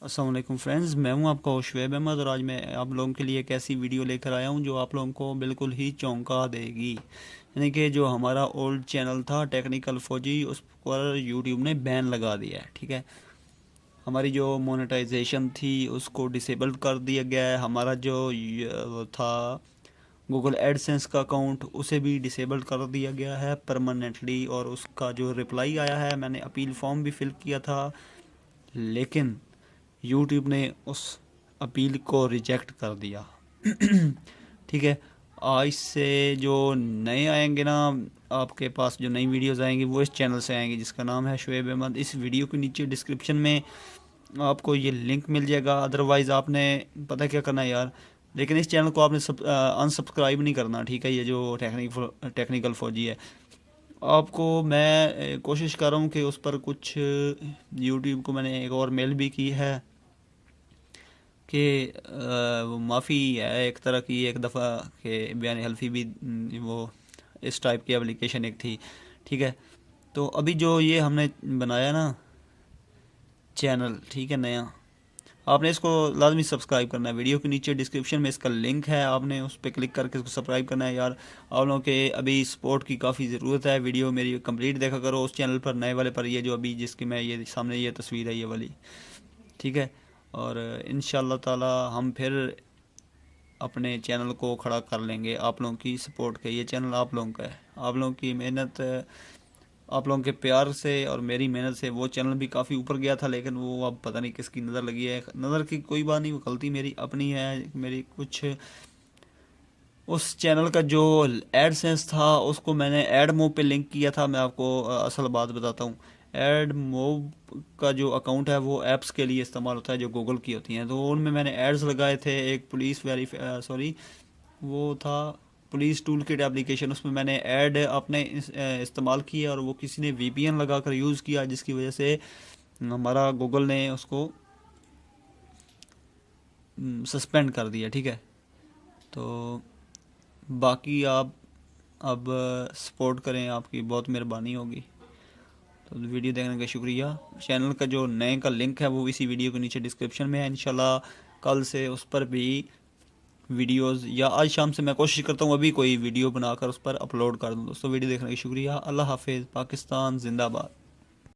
अस्सलाम वालेकुम फ्रेंड्स, मैं हूं आपका होस्ट शुएब अहमद और आज मैं आप लोगों के लिए एक ऐसी वीडियो लेकर आया हूं जो आप लोगों को बिल्कुल ही चौंका देगी। यानी कि जो हमारा ओल्ड चैनल था टेक्निकल फौजी, उस पर यूट्यूब ने बैन लगा दिया है। ठीक है, हमारी जो मोनेटाइजेशन थी उसको डिसेबल कर दिया गया है। हमारा जो वो था गूगल एडसेंस का अकाउंट, उसे भी डिसेबल कर दिया गया है परमानेंटली। और उसका जो रिप्लाई आया है, मैंने अपील फॉर्म भी फिल किया था, लेकिन यूट्यूब ने उस अपील को रिजेक्ट कर दिया। ठीक है, आज से जो नए आएंगे ना, आपके पास जो नई वीडियोस आएंगी वो इस चैनल से आएंगी जिसका नाम है शुएब अहमद। इस वीडियो के नीचे डिस्क्रिप्शन में आपको ये लिंक मिल जाएगा। अदरवाइज़ आपने पता क्या करना है यार, लेकिन इस चैनल को आपने अनसब्सक्राइब नहीं करना। ठीक है, ये जो टेक्निकल फौजी है, आपको मैं कोशिश कर रहा हूँ कि उस पर कुछ यूट्यूब को मैंने एक और मेल भी की है कि वो माफ़ी है एक तरह की। एक दफ़ा के बयान हल्फी भी वो इस टाइप की एप्लीकेशन एक थी। ठीक है, तो अभी जो ये हमने बनाया ना चैनल, ठीक है, नया, आपने इसको लाजमी सब्सक्राइब करना है। वीडियो के नीचे डिस्क्रिप्शन में इसका लिंक है, आपने उस पर क्लिक करके इसको सब्सक्राइब करना है। यार आप लोगों के अभी सपोर्ट की काफ़ी ज़रूरत है। वीडियो मेरी कंप्लीट देखा करो उस चैनल पर, नए वाले पर, ये जो अभी जिसकी मैं ये सामने ये तस्वीर है ये वाली। ठीक है, और इंशाल्लाह ताला हम फिर अपने चैनल को खड़ा कर लेंगे आप लोगों की सपोर्ट के। ये चैनल आप लोगों का है, आप लोगों की मेहनत, आप लोगों के प्यार से और मेरी मेहनत से वो चैनल भी काफ़ी ऊपर गया था, लेकिन वो अब पता नहीं किसकी नज़र लगी है। नज़र की कोई बात नहीं, वो गलती मेरी अपनी है। मेरी कुछ उस चैनल का जो एडसेंस था उसको मैंने एड मोब पे लिंक किया था। मैं आपको असल बात बताता हूँ। एड मोब का जो अकाउंट है वो ऐप्स के लिए इस्तेमाल होता है जो गूगल की होती हैं, तो उनमें मैंने एड्स लगाए थे। एक पुलिस सॉरी, वो था पुलिस टूल किट एप्लीकेशन, उसमें मैंने ऐड अपने इस्तेमाल किया और वो किसी ने वीपीएन लगाकर यूज़ किया, जिसकी वजह से हमारा गूगल ने उसको सस्पेंड कर दिया। ठीक है, तो बाकी आप अब सपोर्ट करें, आपकी बहुत मेहरबानी होगी। तो वीडियो देखने का शुक्रिया। चैनल का जो नए का लिंक है वो इसी वीडियो के नीचे डिस्क्रिप्शन में है। इंशाल्लाह कल से उस पर भी वीडियोस, या आज शाम से मैं कोशिश करता हूँ अभी कोई वीडियो बनाकर उस पर अपलोड कर दूँ। दोस्तों वीडियो देखने का शुक्रिया। अल्लाह हाफिज़। पाकिस्तान जिंदाबाद।